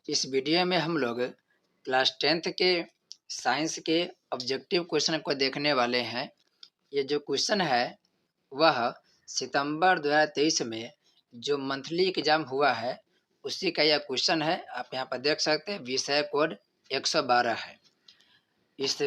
इस वीडियो में हम लोग क्लास 10th के साइंस के ऑब्जेक्टिव क्वेश्चन को देखने वाले हैं। ये जो क्वेश्चन है वह सितंबर 2023 में जो मंथली एग्जाम हुआ है उसी का यह क्वेश्चन है। आप यहाँ पर देख सकते हैं, विषय कोड 112 है। इस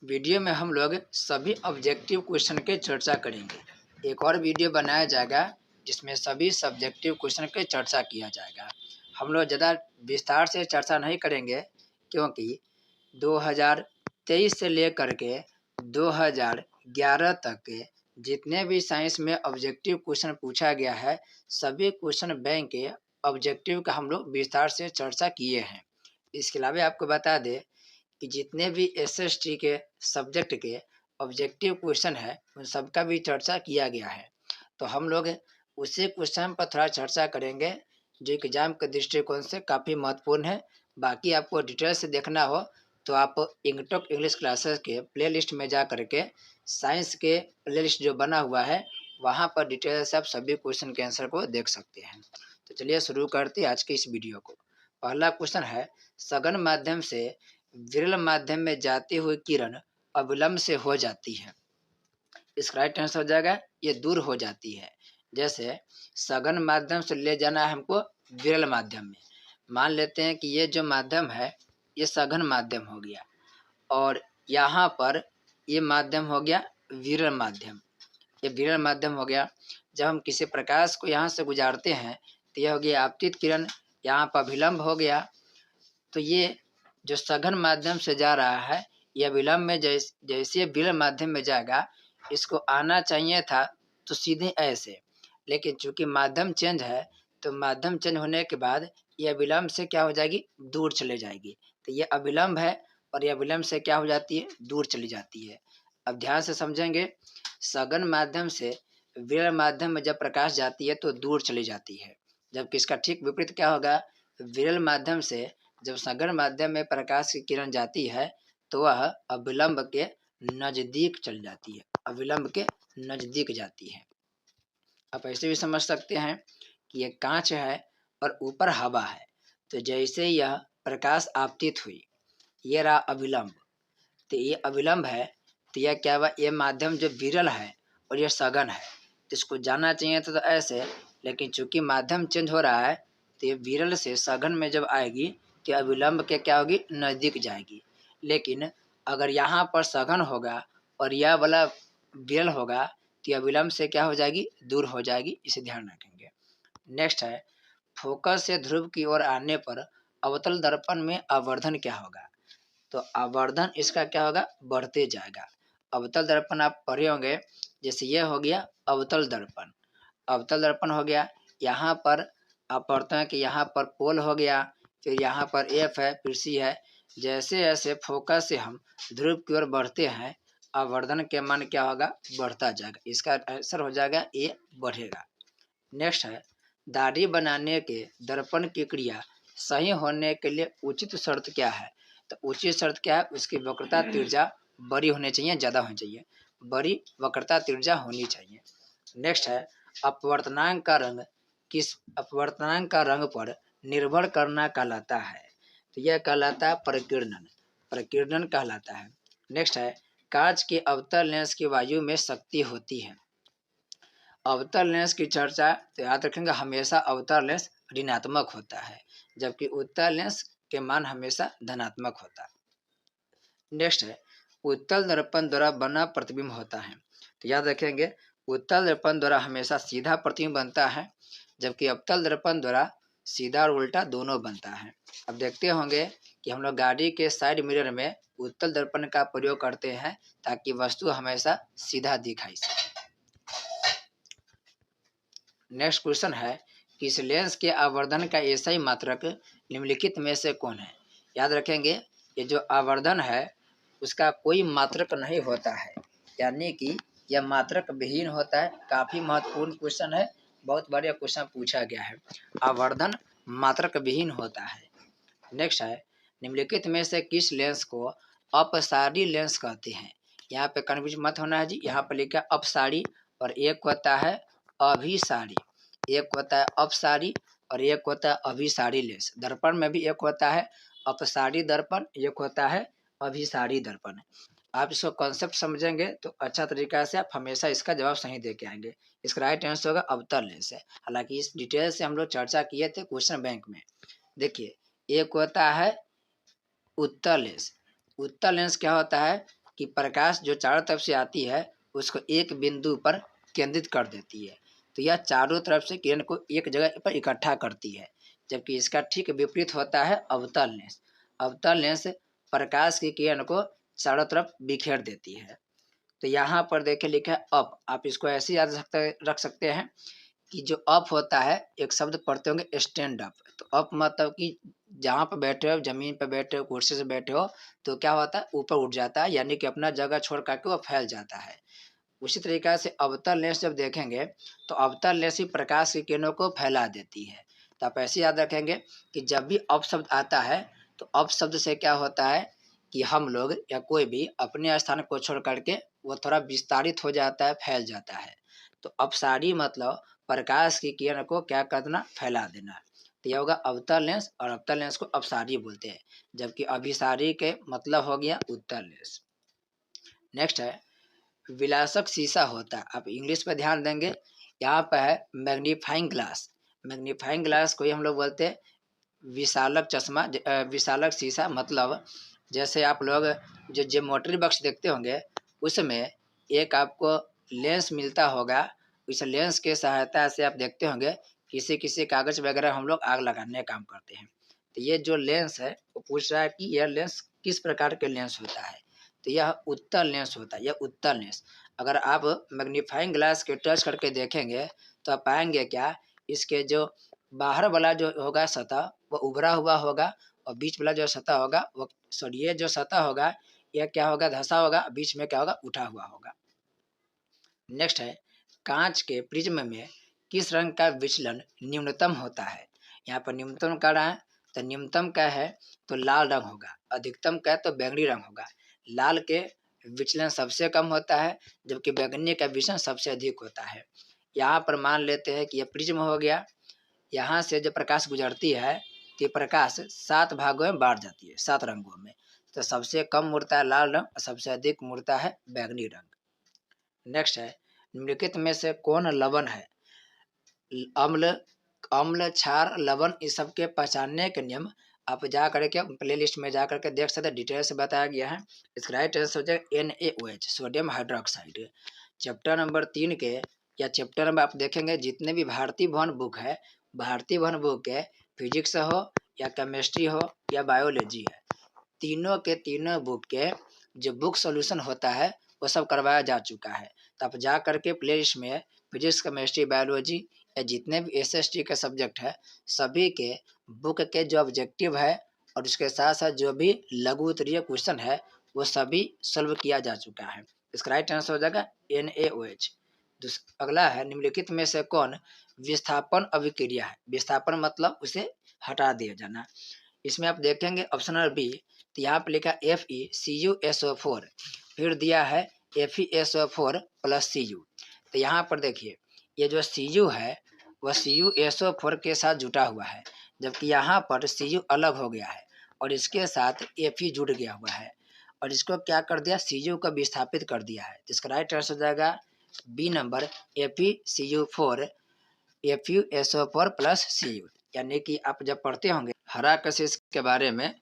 वीडियो में हम लोग सभी ऑब्जेक्टिव क्वेश्चन के चर्चा करेंगे। एक और वीडियो बनाया जाएगा जिसमें सभी सब्जेक्टिव क्वेश्चन के चर्चा किया जाएगा। हम लोग ज़्यादा विस्तार से चर्चा नहीं करेंगे क्योंकि 2023 से लेकर के 2011 तक के जितने भी साइंस में ऑब्जेक्टिव क्वेश्चन पूछा गया है, सभी क्वेश्चन बैंक के ऑब्जेक्टिव का हम लोग विस्तार से चर्चा किए हैं। इसके अलावा आपको बता दें कि जितने भी एसएसटी के सब्जेक्ट के ऑब्जेक्टिव क्वेश्चन है उन सबका भी चर्चा किया गया है। तो हम लोग उसी क्वेश्चन पर थोड़ा चर्चा करेंगे जो एग्जाम के दृष्टिकोण से काफ़ी महत्वपूर्ण है। बाकी आपको डिटेल से देखना हो तो आप इंगटॉक इंग्लिश क्लासेस के प्लेलिस्ट में जा करके साइंस के प्लेलिस्ट जो बना हुआ है वहाँ पर डिटेल से आप सभी क्वेश्चन के आंसर को देख सकते हैं। तो चलिए शुरू करते हैं आज के इस वीडियो को। पहला क्वेश्चन है, सघन माध्यम से विरल माध्यम में जाती हुई किरण अविलंब से हो जाती है। इसका राइट आंसर हो जाएगा ये दूर हो जाती है। जैसे सघन माध्यम से ले जाना है हमको विरल माध्यम में। मान लेते हैं कि ये जो माध्यम है ये सघन माध्यम हो गया और यहाँ पर ये माध्यम हो गया विरल माध्यम। ये विरल माध्यम हो गया। जब हम किसी प्रकाश को यहाँ से गुजारते हैं तो यह हो गया आपतित किरण, यहाँ पर विलंब हो गया। तो ये जो सघन माध्यम से जा रहा है यह विलंब में जैसे विरल माध्यम में जाएगा, इसको आना चाहिए था तो सीधे ऐसे, लेकिन चूंकि माध्यम चेंज है तो माध्यम चेंज होने के बाद यह विलंब से क्या हो जाएगी, दूर चले जाएगी। तो यह अविलंब है और यह विलंब से क्या हो जाती है, दूर चली जाती है। अब ध्यान से समझेंगे, सघन माध्यम से विरल माध्यम में जब प्रकाश जाती है तो दूर चली जाती है, जबकि इसका ठीक विपरीत क्या होगा, विरल माध्यम से जब सघन माध्यम में प्रकाश की किरण जाती है तो वह अविलंब के नजदीक चल जाती है, अविलंब के नजदीक जाती है। आप ऐसे भी समझ सकते हैं कि यह कांच है और ऊपर हवा है, तो जैसे यह प्रकाश आपतित हुई ये रहा अविलंब, तो ये अविलंब है। तो यह क्या हुआ, ये माध्यम जो विरल है और यह सघन है, तो इसको जाना चाहिए था तो ऐसे, लेकिन चूंकि माध्यम चेंज हो रहा है तो ये विरल से सघन में जब आएगी तो अविलंब के क्या होगी, नज़दीक जाएगी। लेकिन अगर यहाँ पर सघन होगा और यह वाला विरल होगा तो अविलंब से क्या हो जाएगी, दूर हो जाएगी। इसे ध्यान रखेंगे। नेक्स्ट है, फोकस से ध्रुव की ओर आने पर अवतल दर्पण में आवर्धन क्या होगा। तो आवर्धन इसका क्या होगा, बढ़ते जाएगा। अवतल दर्पण आप पढ़े होंगे, जैसे ये हो गया अवतल दर्पण। अवतल दर्पण हो गया, यहाँ पर आप पढ़ते हैं कि यहाँ पर पोल हो गया, फिर यहाँ पर एफ है, फिर सी है। जैसे जैसे फोकस से हम ध्रुव की ओर बढ़ते हैं आवर्धन के मान क्या होगा, बढ़ता जाएगा। इसका आंसर हो जाएगा ए, बढ़ेगा। नेक्स्ट है, दाढ़ी बनाने के दर्पण की क्रिया सही होने के लिए उचित शर्त क्या है। तो उचित शर्त क्या है, उसकी वक्रता त्रिज्या बड़ी होनी चाहिए, ज़्यादा होनी चाहिए, बड़ी वक्रता त्रिज्या होनी चाहिए। नेक्स्ट है, अपवर्तनांक का रंग किस अपवर्तनांक का रंग पर निर्भर करना कहलाता है। तो यह कहलाता है प्रकीर्णन, प्रकीर्णन कहलाता है। नेक्स्ट है, कांच के अवतल लेंस की वायु में शक्ति होती है। अवतल लेंस की चर्चा तो याद रखेंगे, हमेशा अवतल लेंस ऋणात्मक होता है जबकि उत्तल लेंस के मान हमेशा धनात्मक होता है। नेक्स्ट है, उत्तल दर्पण द्वारा बना प्रतिबिंब होता है। तो याद रखेंगे, उत्तल दर्पण द्वारा हमेशा सीधा प्रतिबिंब बनता है जबकि अवतल दर्पण द्वारा सीधा और उल्टा दोनों बनता है। अब देखते होंगे कि हम लोग गाड़ी के साइड मिरर में उत्तल दर्पण का प्रयोग करते हैं ताकि वस्तु हमेशा सीधा दिखाई सके। नेक्स्ट क्वेश्चन है, किस लेंस के आवर्धन का एसआई मात्रक निम्नलिखित में से कौन है। याद रखेंगे, ये जो आवर्धन है उसका कोई मात्रक नहीं होता है, यानी कि यह मात्रक विहीन होता है। काफ़ी महत्वपूर्ण क्वेश्चन है, बहुत बढ़िया क्वेश्चन पूछा गया है। आवर्धन मात्रक विहीन होता है। नेक्स्ट है, निम्नलिखित में से किस लेंस को अपसारी लेंस कहते हैं। यहाँ पे कन्फ्यूज मत होना है जी, यहाँ पर लिखा अपसारी और एक होता है अभिसारी, एक होता है अपसारी और एक होता है अभिसारी लेंस। दर्पण में भी एक होता है अपसारी दर्पण, एक होता है अभिसारी दर्पण। आप इसको कॉन्सेप्ट समझेंगे तो अच्छा तरीका से आप हमेशा इसका जवाब सही दे के आएंगे। इसका राइट आंसर होगा अवतल लेंस है। हालांकि इस डिटेल से हम लोग चर्चा किए थे क्वेश्चन बैंक में। देखिए, एक होता है उत्तल लेंस। उत्तल लेंस क्या होता है कि प्रकाश जो चारों तरफ से आती है उसको एक बिंदु पर केंद्रित कर देती है, तो यह चारों तरफ से किरण को एक जगह पर इकट्ठा करती है। जबकि इसका ठीक विपरीत होता है अवतल लेंस। अवतल लेंस प्रकाश की किरण को चारों तरफ बिखेर देती है। तो यहाँ पर देखिए लिखा है अप, आप इसको ऐसे याद रख सकते हैं कि जो अप होता है, एक शब्द पढ़ते होंगे स्टैंड अप। तो अप मतलब कि जहाँ पर बैठे हो, जमीन पर बैठे हो, कुर्सी से बैठे हो, तो क्या होता है ऊपर उठ जाता है, यानी कि अपना जगह छोड़ करके वो फैल जाता है। उसी तरीके से अवतल लेंस जब देखेंगे तो अवतल लेंस ही प्रकाश की किरणों को फैला देती है। तो आप ऐसे याद रखेंगे कि जब भी अप शब्द आता है तो अप शब्द से क्या होता है कि हम लोग या कोई भी अपने स्थान को छोड़ करके वो थोड़ा विस्तारित हो जाता है, फैल जाता है। तो अपसारी मतलब प्रकाश की किरण को क्या करना, फैला देना। तो यह होगा अवतल लेंस, और अवतल लेंस को अपसारी बोलते हैं, जबकि अभिसारी के मतलब हो गया उत्तल लेंस। नेक्स्ट है विलासक शीशा होता है। आप इंग्लिश पे ध्यान देंगे, यहाँ पे है मैग्नीफाइंग ग्लास। मैग्नीफाइंग ग्लास को ही हम लोग बोलते हैं विशालक चश्मा, विशालक शीशा। मतलब जैसे आप लोग जो ज्योमेट्री बॉक्स देखते होंगे उसमें एक आपको लेंस मिलता होगा, उस लेंस के सहायता से आप देखते होंगे किसी किसी कागज वगैरह हम लोग आग लगाने का काम करते हैं। तो ये जो लेंस है वो पूछ रहा है कि यह लेंस किस प्रकार के लेंस होता है, तो यह उत्तल लेंस होता है। यह उत्तल लेंस, अगर आप मैग्नीफाइंग ग्लास के टच करके देखेंगे तो आप पाएंगे क्या, इसके जो बाहर वाला जो होगा सतह वो उभरा हुआ होगा, और बीच वाला जो सतह होगा वो सॉरी ये जो सतह होगा यह क्या होगा, धंसा होगा, बीच में क्या होगा, उठा हुआ होगा। नेक्स्ट है कांच के प्रिज्म में किस रंग का विचलन न्यूनतम होता है। यहाँ पर न्यूनतम का रहा है, तो न्यूनतम का है तो लाल रंग होगा, अधिकतम का है तो बैंगनी रंग होगा। लाल के विचलन सबसे कम होता है, जबकि बैंगनी का विचलन सबसे अधिक होता है। यहाँ पर मान लेते हैं कि यह प्रिज्म हो गया, यहाँ से जो प्रकाश गुजरती है तो प्रकाश 7 भागों में बांट जाती है, 7 रंगों में। तो सबसे कम मुड़ता है लाल रंग और सबसे अधिक मुड़ता है बैंगनी रंग। नेक्स्ट है निम्नलिखित में से कौन लवण है। अम्ल, अम्ल, क्षार, लवण, इस सब के पहचानने के नियम आप जा करके प्ले लिस्ट में जा करके देख सकते हैं, डिटेल से बताया गया है। इसका राइट आंसर हो जाएगा NaOH, sodium hydroxide. Chapter number 3 के या चैप्टर नंबर आप देखेंगे जितने भी भारतीय भवन बुक है, भारतीय भवन बुक के फिजिक्स हो या केमिस्ट्री हो या बायोलॉजी है, तीनों के तीनों बुक के जो बुक सॉल्यूशन होता है वो सब करवाया जा चुका है। तो आप जा करके प्ले लिस्ट में फिजिक्स, केमिस्ट्री, बायोलॉजी या जितने भी SST के सब्जेक्ट है सभी के बुक के जो ऑब्जेक्टिव है और उसके साथ साथ जो भी लघु उत्तरीय क्वेश्चन है वो सभी सॉल्व किया जा चुका है। इसका राइट आंसर हो जाएगा NaOH। अगला है निम्नलिखित में से कौन विस्थापन अभिक्रिया है। विस्थापन मतलब उसे हटा दिया जाना। इसमें आप देखेंगे ऑप्शन नंबर बी, तो यहाँ पे लिखा FeCuSO4, फिर दिया है FeSO4 प्लस Cu। तो यहाँ पर देखिए ये जो Cu है वह CuSO4 के साथ जुटा हुआ है, जबकि यहाँ पर Cu अलग हो गया है और इसके साथ Fe जुड़ गया हुआ है, और इसको क्या कर दिया, Cu को विस्थापित कर दिया है। तो इसका राइट आंसर हो जाएगा B number FeCu4 FeSO4 plus Cu। यानी कि आप जब पढ़ते होंगे हरा कशिश के बारे में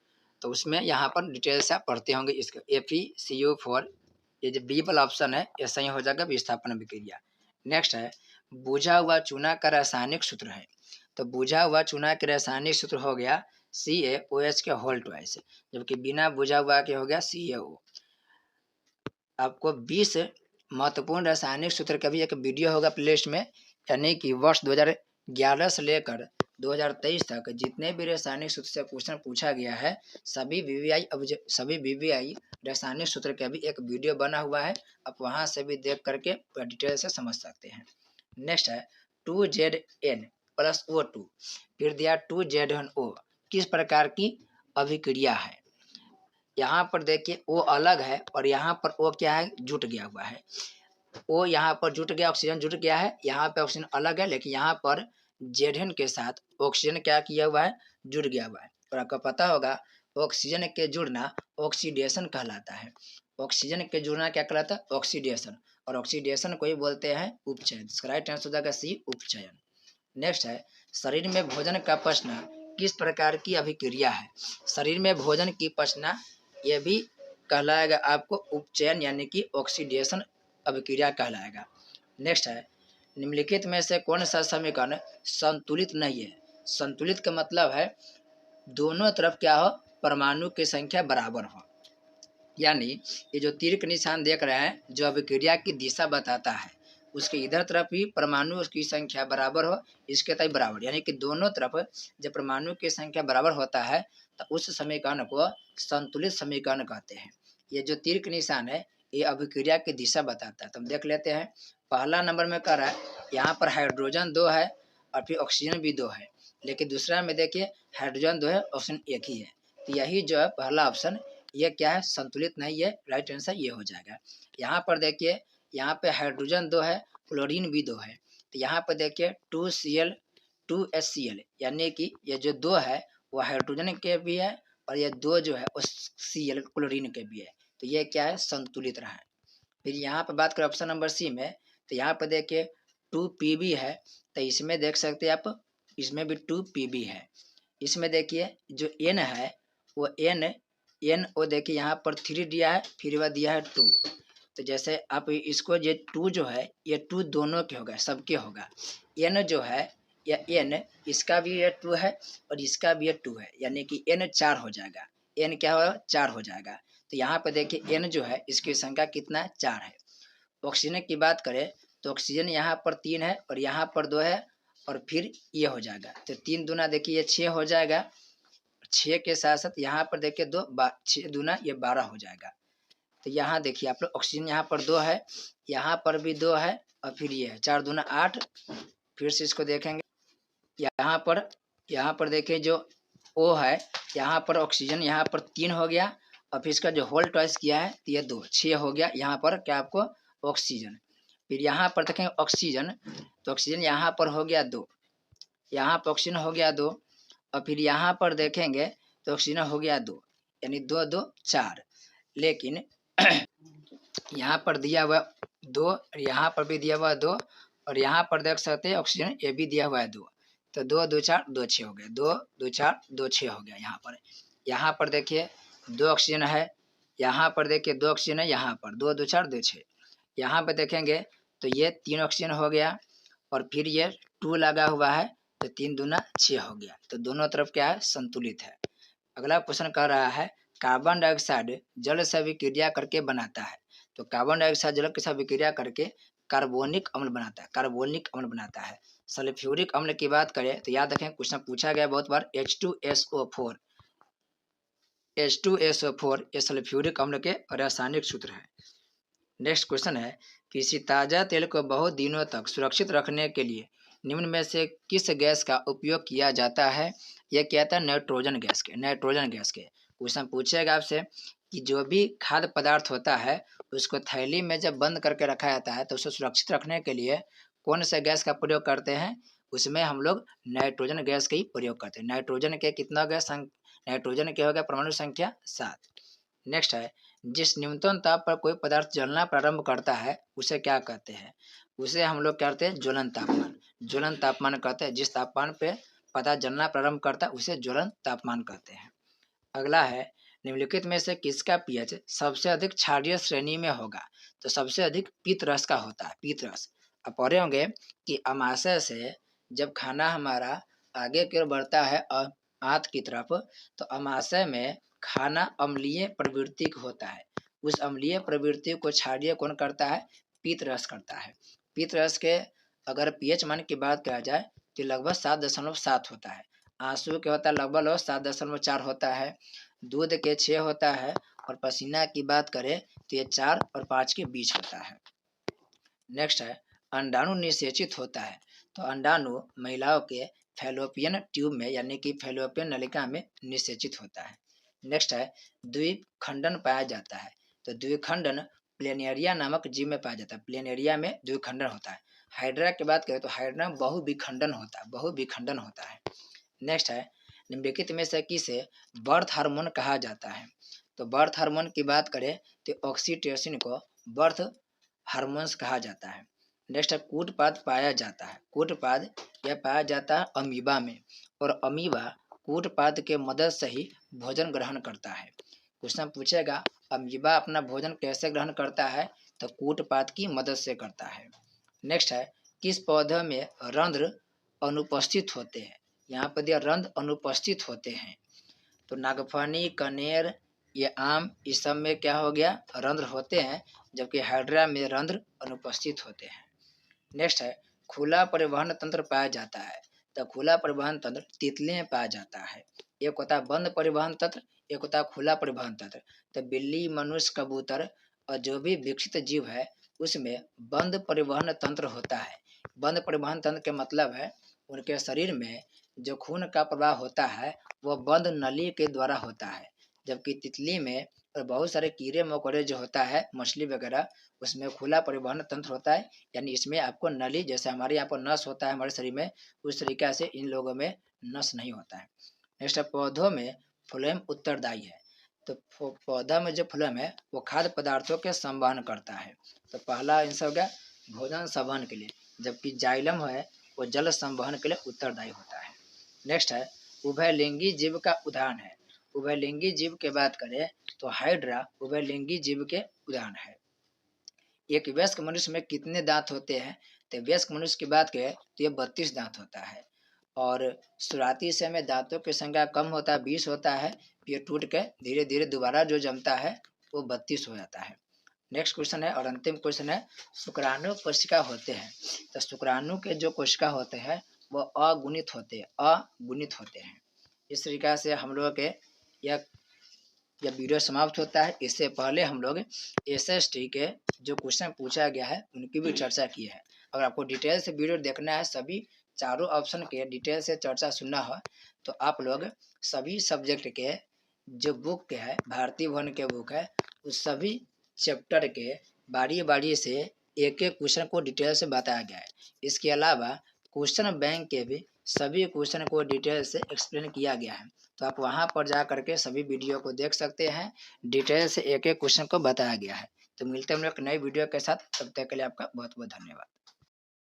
तो उसमें यहाँ पर डिटेल से आप पढ़ते होंगे। इसका FeCu4 ये जो बी वाला ऑप्शन है ये सही हो जाएगा विस्थापन अभिक्रिया। नेक्स्ट है बुझा हुआ चूना का रासायनिक सूत्र है। तो बुझा हुआ चूना के रासायनिक सूत्र हो गया CaOH के होल ट्वाइस, जबकि बिना बुझा हुआ के हो गया CaO। आपको 20 महत्वपूर्ण रासायनिक सूत्र का भी एक वीडियो होगा प्लेलिस्ट में, यानी कि वर्ष 2011 से लेकर 2023 तक जितने भी रासायनिक सूत्र से क्वेश्चन पूछा गया है सभी VVI रासायनिक सूत्र का भी एक वीडियो बना हुआ है, आप वहां से भी देख करके पूरा डिटेल से समझ सकते हैं। नेक्स्ट है 2Zn प्लस O2, फिर दिया 2ZnO, किस प्रकार की अभिक्रिया है। यहाँ पर देखिए O अलग है और यहाँ पर O क्या है, जुट गया हुआ है। O यहाँ पर जुट गया, ऑक्सीजन जुट गया है, यहाँ पे ऑक्सीजन अलग है, लेकिन यहाँ पर जेड के साथ ऑक्सीजन क्या किया हुआ है, जुड़ गया हुआ है। और आपको पता होगा ऑक्सीजन के जुड़ना ऑक्सीडेशन कहलाता है। ऑक्सीजन के जुड़ना क्या कहलाता है, ऑक्सीडेशन। और ऑक्सीडेशन को ही बोलते हैं उपचयन। इसका राइट आंसर हो जाएगा सी, उपचयन। नेक्स्ट है, शरीर में भोजन का पचना किस प्रकार की अभिक्रिया है। शरीर में भोजन की पचना यह भी कहलाएगा आपको उपचयन यानी कि ऑक्सीडेशन अभिक्रिया कहलाएगा। नेक्स्ट है, निम्नलिखित में से कौन सा समीकरण संतुलित नहीं है। संतुलित का मतलब है दोनों तरफ क्या हो, परमाणु की संख्या बराबर हो। यानी ये जो तीर का निशान देख रहे हैं जो अभिक्रिया की दिशा बताता है, उसके इधर तरफ भी परमाणु की संख्या बराबर हो, इसके तरफ बराबर, यानी कि दोनों तरफ जब परमाणु की संख्या बराबर होता है तो उस समीकरण को संतुलित समीकरण कहते हैं। ये जो तीर का निशान है ये अभिक्रिया की दिशा बताता है। तो हम देख लेते हैं, पहला नंबर में कह रहा है यहाँ पर हाइड्रोजन 2 है और फिर ऑक्सीजन भी 2 है, लेकिन दूसरा में देखिए हाइड्रोजन 2 है, ऑक्सीजन एक ही है। तो यही जो है पहला ऑप्शन ये क्या है, संतुलित नहीं है। राइट आंसर ये हो जाएगा। यहाँ पर देखिए, यहाँ पे हाइड्रोजन 2 है, क्लोरीन भी 2 है। तो यहाँ पर देखिए 2Cl 2HCl, यानी कि ये जो 2 है वो हाइड्रोजन के भी है और ये 2 जो है वो Cl क्लोरीन के भी है। तो ये क्या है, संतुलित रहा है। फिर यहाँ पर बात करें ऑप्शन नंबर सी में, तो यहाँ पर देखिए 2Pb है, तो इसमें देख सकते हैं आप, इसमें भी 2Pb है। इसमें देखिए जो N है वो N वो देखिए यहाँ पर 3 दिया है, फिर वह दिया है 2। तो जैसे आप इसको ये 2 जो है ये 2 दोनों के होगा, सबके होगा। N जो है या N इसका भी ये 2 है और इसका भी ये 2 है, यानी कि N 4 हो जाएगा। N क्या होगा, 4 हो जाएगा। तो यहाँ पर देखिए N जो है इसकी संख्या कितना है, 4 है। ऑक्सीजन की बात करें तो ऑक्सीजन यहाँ पर 3 है और यहाँ पर 2 है और फिर ये हो जाएगा। तो 3 दूना देखिए ये 6 हो जाएगा। 6 के साथ साथ यहाँ पर देखिए 2 6 दूना ये 12 हो जाएगा। तो यहाँ देखिए आप लोग ऑक्सीजन यहाँ पर 2 है, यहाँ पर भी 2 है और फिर ये है 4 दूना 8। फिर से इसको देखेंगे, यहाँ पर देखिए जो O है, यहाँ पर ऑक्सीजन यहाँ पर 3 हो गया और फिर इसका जो होल ट्वाइस किया है तो ये 2 6 हो गया। यहाँ पर क्या आपको ऑक्सीजन। फिर यहाँ पर देखेंगे ऑक्सीजन, तो ऑक्सीजन यहाँ पर हो गया 2, यहाँ पर ऑक्सीजन हो गया 2 और फिर यहाँ पर देखेंगे तो ऑक्सीजन हो गया 2, यानी 2 2 4। लेकिन यहाँ पर दिया हुआ 2 और यहाँ पर भी दिया हुआ 2 और यहाँ पर देख सकते हैं ऑक्सीजन ये भी दिया हुआ है 2। तो 2 2 4 2 6 हो गया, 2 2 4 2 6 हो गया। यहाँ पर देखिए 2 ऑक्सीजन है, यहाँ पर देखिए 2 ऑक्सीजन है, यहाँ पर 2 2 4 2 6। यहाँ पर देखेंगे तो ये 3 ऑक्सीजन हो गया और फिर ये 2 लगा हुआ है तो 3 दूना 6 हो गया। तो दोनों तरफ क्या है, संतुलित है। अगला क्वेश्चन कह रहा है कार्बन डाइऑक्साइड जल से विक्रिया करके बनाता है। तो कार्बन डाइऑक्साइड जल के साथ विक्रिया करके कार्बोनिक अम्ल बनाता है, कार्बोनिक अम्ल बनाता है। सल्फ्यूरिक अम्ल की बात करें तो याद रखें क्वेश्चन पूछा गया बहुत बार, H2SO4 H2SO4 ये सल्फ्यूरिक अम्ल के रासायनिक सूत्र है। नेक्स्ट क्वेश्चन है, किसी ताज़ा तेल को बहुत दिनों तक सुरक्षित रखने के लिए निम्न में से किस गैस का उपयोग किया जाता है। यह कहता है नाइट्रोजन गैस के, नाइट्रोजन गैस के। क्वेश्चन पूछेगा आपसे कि जो भी खाद्य पदार्थ होता है उसको थैली में जब बंद करके रखा जाता है तो उसे सुरक्षित रखने के लिए कौन से गैस का प्रयोग करते हैं। उसमें हम लोग नाइट्रोजन गैस का ही प्रयोग करते हैं। नाइट्रोजन के कितना गैस, नाइट्रोजन के हो गया परमाणु संख्या 7। नेक्स्ट है, जिस न्यूनतम ताप पर कोई पदार्थ जलना प्रारंभ करता है उसे क्या कहते हैं। उसे हम लोग कहते हैं ज्वलन तापमान। ज्वलन तापमान कहते हैं, जिस तापमान पे पदार्थ जलना प्रारंभ करता है उसे ज्वलन तापमान कहते हैं। अगला है, निम्नलिखित में से किसका पीएच सबसे अधिक क्षारीय श्रेणी में होगा। तो सबसे अधिक पीत रस का होता है, पीत रस। अब पढ़े होंगे कि अमाशय से जब खाना हमारा आगे की ओर बढ़ता है और आंत की तरफ, तो अमाशय में खाना अम्लीय प्रवृत्ति का होता है। उस अम्लीय प्रवृत्ति को क्षारीय कौन करता है, पीत रस करता है। पीत रस के अगर पीएच मान की बात करा जाए तो लगभग 7.7 होता है। आंसू के होता है लगभग 7.4 होता है। दूध के 6 होता है और पसीना की बात करें तो ये 4 और 5 के बीच होता है। नेक्स्ट है, अंडाणु निषेचित होता है। तो अंडाणु महिलाओं के फैलोपियन ट्यूब में यानी कि फैलोपियन नलिका में निषेचित होता है। नेक्स्ट है, द्विखंडन पाया जाता है। तो द्विखंडन प्लेनेरिया नामक जीव में पाया जाता है। प्लेनेरिया में द्विखंडन होता है। हाइड्रा की बात करें तो हाइड्रा में बहुविखंडन होता है, बहुविखंडन होता है। नेक्स्ट है, निम्नलिखित में से किसे बर्थ हार्मोन कहा जाता है? तो बर्थ हार्मोन की बात करें तो ऑक्सीटोसिन को बर्थ हार्मोन्स कहा जाता है। नेक्स्ट है, कूटपाद पाया जाता है, कूटपाद यह पाया जाता है अमीबा में, और अमीबा कूटपाद के मदद से ही भोजन ग्रहण करता है। क्वेश्चन पूछेगा अमीबा अपना भोजन कैसे ग्रहण करता है? तो कूटपाद की मदद से करता है। नेक्स्ट है, किस पौधे में रंध्र अनुपस्थित होते हैं? यहाँ पर दिया रंध्र अनुपस्थित होते हैं। तो नागफनी, कनेर, ये आम, इस सब में क्या हो गया? रंध्र होते हैं, जबकि हाइड्रा में रंध्र अनुपस्थित होते हैं। नेक्स्ट है, खुला परिवहन तंत्र पाया जाता है। तो खुला परिवहन तंत्र तितली में पाया जाता है। एक होता है बंद परिवहन तंत्र, एक होता है खुला परिवहन तंत्र। तो बिल्ली, मनुष्य, कबूतर और जो भी विकसित जीव है उसमें बंद परिवहन तंत्र होता है। बंद परिवहन तंत्र के मतलब है उनके शरीर में जो खून का प्रवाह होता है वह बंद नली के द्वारा होता है, जबकि तितली में और बहुत सारे कीड़े मकोड़े जो होता है, मछली वगैरह, उसमें खुला परिवहन तंत्र होता है। यानी इसमें आपको नली, जैसे हमारे यहाँ पर नस होता है हमारे शरीर में, उस तरीके से इन लोगों में नस नहीं होता है। नेक्स्ट है, पौधों में फ्लोएम उत्तरदायी है। तो पौधा में जो फ्लोएम है वो खाद्य पदार्थों के संवहन करता है। तो पहला आंसर हो गया भोजन संवहन के लिए, जबकि जाइलम है वो जल संवहन के लिए उत्तरदायी होता है। नेक्स्ट है, उभयलिंगी जीव का उदाहरण है। उभयलिंगी जीव की बात करें तो हाइड्रा उभयलिंगी जीव के उदाहरण है। एक वयस्क मनुष्य में कितने दांत होते हैं? तो वयस्क मनुष्य की बात करें तो ये 32 दांत होता है, और शुरुआती समय में दांतों की संख्या कम होता है, 20 होता है, फिर टूट के धीरे धीरे दोबारा जो जमता है वो 32 हो जाता है। नेक्स्ट क्वेश्चन है और अंतिम क्वेश्चन है, शुक्राणु कोशिका होते हैं। तो शुक्राणु के जो कोशिका होते हैं वो अगुणित होते हैं, अगुणित होते हैं। इस तरीका से हम लोग के यह जब वीडियो समाप्त होता है, इससे पहले हम लोग एसएसटी के जो क्वेश्चन पूछा गया है उनकी भी चर्चा की है। अगर आपको डिटेल से वीडियो देखना है, सभी चारों ऑप्शन के डिटेल से चर्चा सुनना हो, तो आप लोग सभी सब्जेक्ट के जो बुक है, भारतीय भवन के बुक है, उस सभी चैप्टर के बारी बारी से एक एक क्वेश्चन को डिटेल से बताया गया है। इसके अलावा क्वेश्चन बैंक के भी सभी क्वेश्चन को डिटेल से एक्सप्लेन किया गया है। तो आप वहां पर जा करके सभी वीडियो को देख सकते हैं, डिटेल से एक एक क्वेश्चन को बताया गया है। तो मिलते हैं हम लोग नई वीडियो के साथ, तब तक के लिए आपका बहुत बहुत धन्यवाद।